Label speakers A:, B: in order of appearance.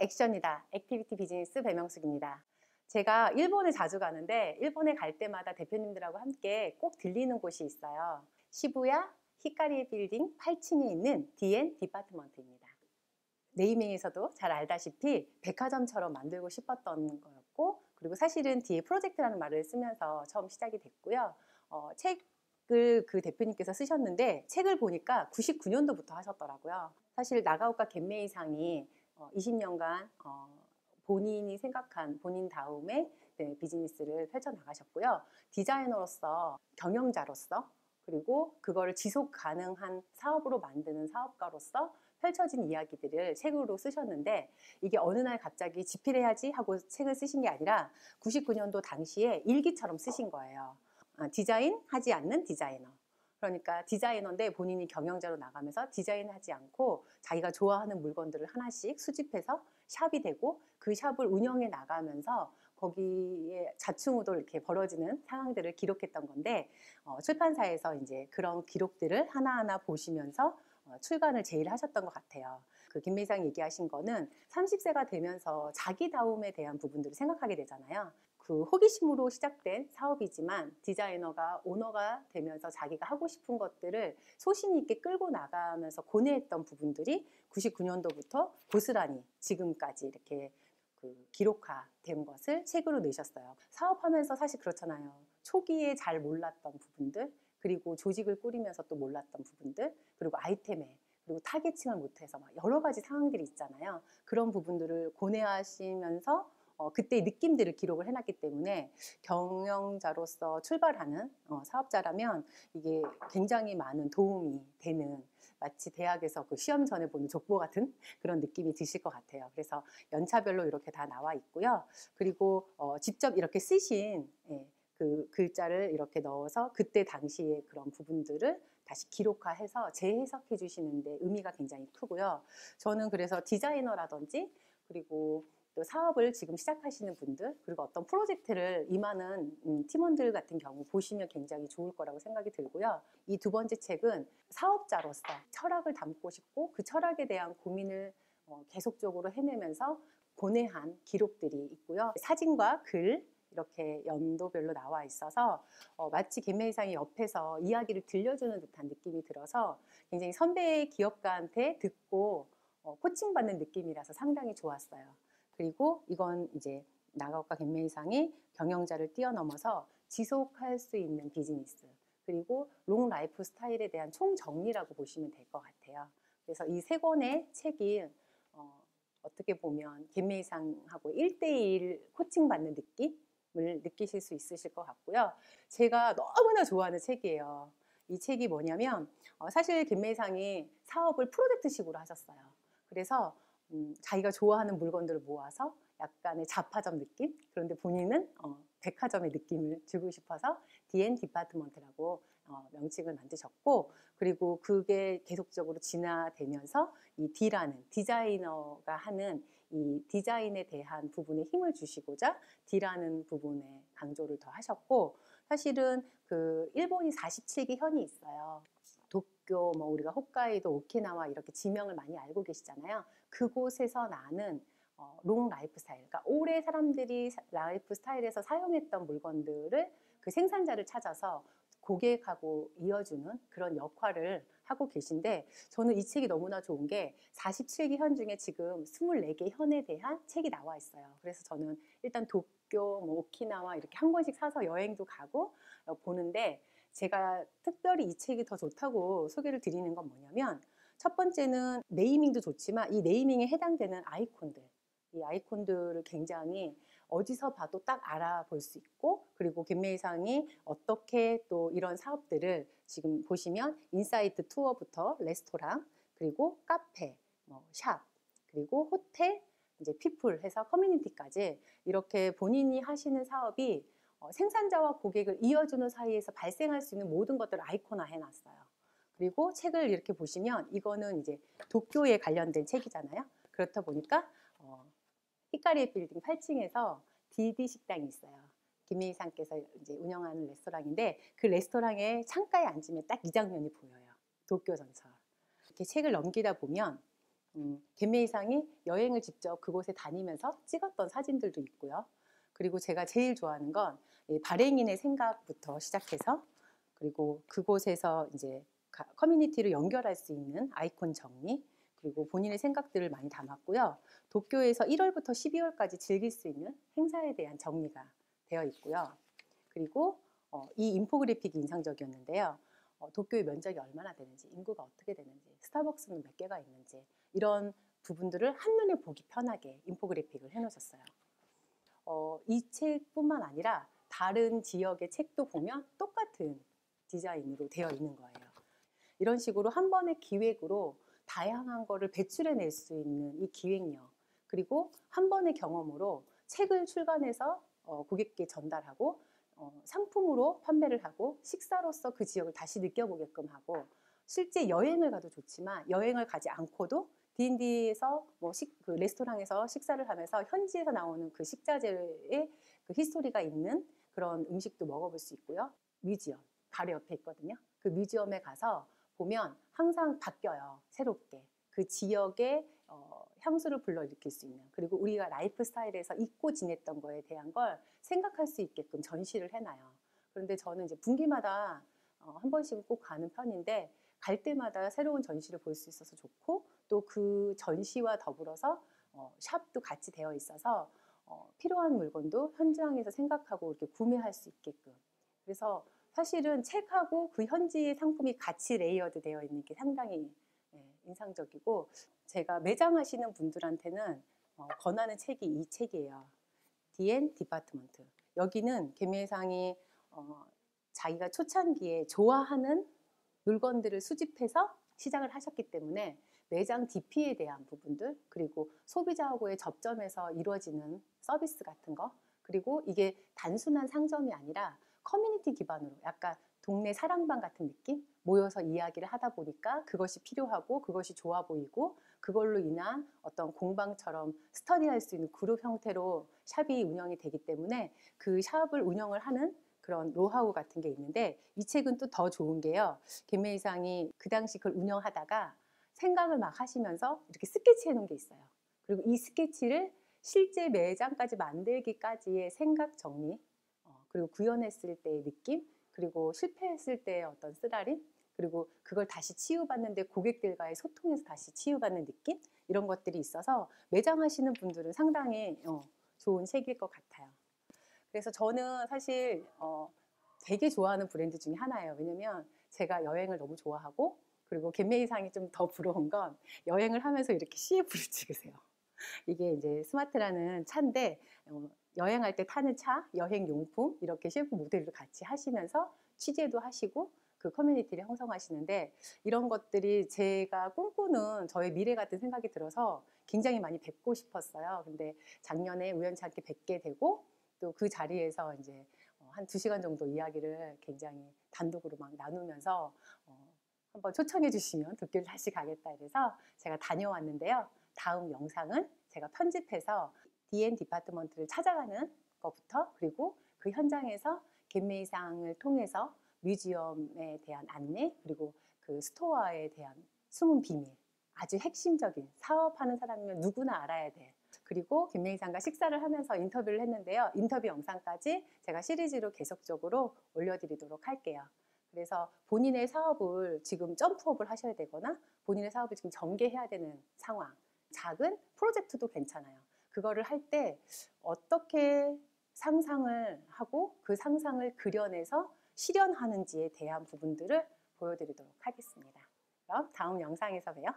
A: 액션이다. 액티비티 비즈니스 배명숙입니다. 제가 일본에 자주 가는데 일본에 갈 때마다 대표님들하고 함께 꼭 들리는 곳이 있어요. 시부야 히카리 빌딩 8층에 있는 D&D 디파트먼트입니다. 네이밍에서도 잘 알다시피 백화점처럼 만들고 싶었던 거였고, 그리고 사실은 뒤에 프로젝트라는 말을 쓰면서 처음 시작이 됐고요. 책을 그 대표님께서 쓰셨는데 책을 보니까 99년도부터 하셨더라고요. 사실 나가오카 겐메이상이 20년간 본인이 생각한 본인 다음에 비즈니스를 펼쳐나가셨고요. 디자이너로서, 경영자로서, 그리고 그거를 지속 가능한 사업으로 만드는 사업가로서 펼쳐진 이야기들을 책으로 쓰셨는데, 이게 어느 날 갑자기 집필해야지 하고 책을 쓰신 게 아니라 99년도 당시에 일기처럼 쓰신 거예요. 디자인 하지 않는 디자이너. 그러니까 디자이너인데 본인이 경영자로 나가면서 디자인하지 않고 자기가 좋아하는 물건들을 하나씩 수집해서 샵이 되고, 그 샵을 운영해 나가면서 거기에 좌충우돌 이렇게 벌어지는 상황들을 기록했던 건데, 출판사에서 이제 그런 기록들을 하나하나 보시면서 출간을 제일 하셨던 것 같아요. 그 김미상 얘기하신 거는 30세가 되면서 자기다움에 대한 부분들을 생각하게 되잖아요. 그 호기심으로 시작된 사업이지만 디자이너가 오너가 되면서 자기가 하고 싶은 것들을 소신 있게 끌고 나가면서 고뇌했던 부분들이 99년도부터 고스란히 지금까지 이렇게 기록화된 것을 책으로 내셨어요. 사업하면서 사실 그렇잖아요. 초기에 잘 몰랐던 부분들, 그리고 조직을 꾸리면서 또 몰랐던 부분들, 그리고 아이템에, 그리고 타겟층을 못해서 막 여러 가지 상황들이 있잖아요. 그런 부분들을 고뇌하시면서 그때의 느낌들을 기록을 해놨기 때문에 경영자로서 출발하는 사업자라면 이게 굉장히 많은 도움이 되는, 마치 대학에서 그 시험 전에 보는 족보 같은 그런 느낌이 드실 것 같아요. 그래서 연차별로 이렇게 다 나와 있고요. 그리고 직접 이렇게 쓰신 그 글자를 이렇게 넣어서 그때 당시의 그런 부분들을 다시 기록화해서 재해석해 주시는데 의미가 굉장히 크고요. 저는 그래서 디자이너라든지, 그리고 또 사업을 지금 시작하시는 분들, 그리고 어떤 프로젝트를 임하는 팀원들 같은 경우 보시면 굉장히 좋을 거라고 생각이 들고요. 이 두 번째 책은 사업자로서 철학을 담고 싶고 그 철학에 대한 고민을 계속적으로 해내면서 고뇌한 기록들이 있고요. 사진과 글 이렇게 연도별로 나와 있어서 마치 겐메이상이 옆에서 이야기를 들려주는 듯한 느낌이 들어서 굉장히 선배 기업가한테 듣고 코칭받는 느낌이라서 상당히 좋았어요. 그리고 이건 이제 나가오카 겐메이상이 경영자를 뛰어넘어서 지속할 수 있는 비즈니스, 그리고 롱 라이프 스타일에 대한 총정리라고 보시면 될 것 같아요. 그래서 이 세 권의 책이 어떻게 보면 겐메이상하고 1대1 코칭받는 느낌을 느끼실 수 있으실 것 같고요. 제가 너무나 좋아하는 책이에요. 이 책이 뭐냐면 사실 겐메이상이 사업을 프로젝트식으로 하셨어요. 그래서 자기가 좋아하는 물건들을 모아서 약간의 잡화점 느낌? 그런데 본인은 백화점의 느낌을 주고 싶어서 D&D 디파트먼트라고 명칭을 만드셨고, 그리고 그게 계속적으로 진화되면서 이 D라는 디자이너가 하는 이 디자인에 대한 부분에 힘을 주시고자 D라는 부분에 강조를 더 하셨고, 사실은 그 일본이 47기 현이 있어요. 도쿄, 뭐 우리가 홋카이도, 오키나와 이렇게 지명을 많이 알고 계시잖아요. 그곳에서 나는 롱 라이프 스타일, 그러니까 오래 사람들이 라이프 스타일에서 사용했던 물건들을 그 생산자를 찾아서 고객하고 이어주는 그런 역할을 하고 계신데, 저는 이 책이 너무나 좋은 게 47기 현 중에 지금 24개 현에 대한 책이 나와 있어요. 그래서 저는 일단 도쿄, 뭐 오키나와 이렇게 한 권씩 사서 여행도 가고 보는데, 제가 특별히 이 책이 더 좋다고 소개를 드리는 건 뭐냐면, 첫 번째는 네이밍도 좋지만 이 네이밍에 해당되는 아이콘들, 이 아이콘들을 굉장히 어디서 봐도 딱 알아볼 수 있고, 그리고 겐메이상이 어떻게 또 이런 사업들을 지금 보시면 인사이트 투어부터 레스토랑, 그리고 카페, 샵, 그리고 호텔, 이제 피플 해서 커뮤니티까지 이렇게 본인이 하시는 사업이 생산자와 고객을 이어주는 사이에서 발생할 수 있는 모든 것들을 아이콘화 해놨어요. 그리고 책을 이렇게 보시면 이거는 이제 도쿄에 관련된 책이잖아요. 그렇다 보니까 히카리 빌딩 8층에서 디디 식당이 있어요. 김미희상께서 이제 운영하는 레스토랑인데, 그 레스토랑의 창가에 앉으면 딱 이 장면이 보여요. 도쿄 전설. 이렇게 책을 넘기다 보면 갯매이상이 여행을 직접 그곳에 다니면서 찍었던 사진들도 있고요. 그리고 제가 제일 좋아하는 건 발행인의 생각부터 시작해서 그리고 그곳에서 이제 커뮤니티를 연결할 수 있는 아이콘 정리 그리고 본인의 생각들을 많이 담았고요. 도쿄에서 1월부터 12월까지 즐길 수 있는 행사에 대한 정리가 되어 있고요. 그리고 이 인포그래픽이 인상적이었는데요. 도쿄의 면적이 얼마나 되는지, 인구가 어떻게 되는지, 스타벅스는 몇 개가 있는지 이런 부분들을 한눈에 보기 편하게 인포그래픽을 해놓으셨어요. 이 책뿐만 아니라 다른 지역의 책도 보면 똑같은 디자인으로 되어 있는 거예요. 이런 식으로 한 번의 기획으로 다양한 거를 배출해낼 수 있는 이 기획력 그리고 한 번의 경험으로 책을 출간해서 고객께 전달하고 상품으로 판매를 하고 식사로서 그 지역을 다시 느껴보게끔 하고 실제 여행을 가도 좋지만 여행을 가지 않고도 D&D에서 그 레스토랑에서 식사를 하면서 현지에서 나오는 그 식자재의 그 히스토리가 있는 그런 음식도 먹어볼 수 있고요. 뮤지엄 바로 옆에 있거든요. 그 뮤지엄에 가서 보면 항상 바뀌어요. 새롭게 그 지역의 향수를 불러일으킬 수 있는 그리고 우리가 라이프 스타일에서 잊고 지냈던 거에 대한 걸 생각할 수 있게끔 전시를 해놔요. 그런데 저는 이제 분기마다 한 번씩은 꼭 가는 편인데 갈 때마다 새로운 전시를 볼 수 있어서 좋고 또 그 전시와 더불어서 샵도 같이 되어 있어서 필요한 물건도 현장에서 생각하고 이렇게 구매할 수 있게끔 그래서 사실은 책하고 그 현지의 상품이 같이 레이어드 되어 있는 게 상당히 인상적이고 제가 매장 하시는 분들한테는 권하는 책이 이 책이에요. D&D 디파트먼트. 여기는 갯매상이 자기가 초창기에 좋아하는 물건들을 수집해서 시작을 하셨기 때문에 매장 DP에 대한 부분들 그리고 소비자하고의 접점에서 이루어지는 서비스 같은 거 그리고 이게 단순한 상점이 아니라 커뮤니티 기반으로 약간 동네 사랑방 같은 느낌? 모여서 이야기를 하다 보니까 그것이 필요하고 그것이 좋아 보이고 그걸로 인한 어떤 공방처럼 스터디할 수 있는 그룹 형태로 샵이 운영이 되기 때문에 그 샵을 운영을 하는 그런 노하우 같은 게 있는데 이 책은 또 더 좋은 게요. 갯매이상이 그 당시 그걸 운영하다가 생각을 막 하시면서 이렇게 스케치해 놓은 게 있어요. 그리고 이 스케치를 실제 매장까지 만들기까지의 생각 정리 그리고 구현했을 때의 느낌 그리고 실패했을 때의 어떤 쓰라림 그리고 그걸 다시 치유받는데 고객들과의 소통에서 다시 치유받는 느낌 이런 것들이 있어서 매장 하시는 분들은 상당히 좋은 책일 것 같아요. 그래서 저는 사실 되게 좋아하는 브랜드 중에 하나예요. 왜냐면 제가 여행을 너무 좋아하고 그리고 갯매이상이 좀 더 부러운 건 여행을 하면서 이렇게 CF를 찍으세요. 이게 이제 스마트라는 차인데 여행할 때 타는 차, 여행 용품 이렇게 CF 모델을 같이 하시면서 취재도 하시고 그 커뮤니티를 형성하시는데 이런 것들이 제가 꿈꾸는 저의 미래 같은 생각이 들어서 굉장히 많이 뵙고 싶었어요. 근데 작년에 우연치 않게 뵙게 되고 또 그 자리에서 이제 한 2시간 정도 이야기를 굉장히 단독으로 막 나누면서 한번 초청해 주시면 도쿄를 다시 가겠다 이래서 제가 다녀왔는데요. 다음 영상은 제가 편집해서 D&D 디파트먼트를 찾아가는 것부터 그리고 그 현장에서 갯매이상을 통해서 뮤지엄에 대한 안내 그리고 그 스토어에 대한 숨은 비밀 아주 핵심적인 사업하는 사람이면 누구나 알아야 돼. 그리고 갯매이상과 식사를 하면서 인터뷰를 했는데요. 인터뷰 영상까지 제가 시리즈로 계속적으로 올려드리도록 할게요. 그래서 본인의 사업을 지금 점프업을 하셔야 되거나 본인의 사업을 지금 전개해야 되는 상황 작은 프로젝트도 괜찮아요. 그거를 할 때 어떻게 상상을 하고 그 상상을 그려내서 실현하는지에 대한 부분들을 보여드리도록 하겠습니다. 그럼 다음 영상에서 봬요.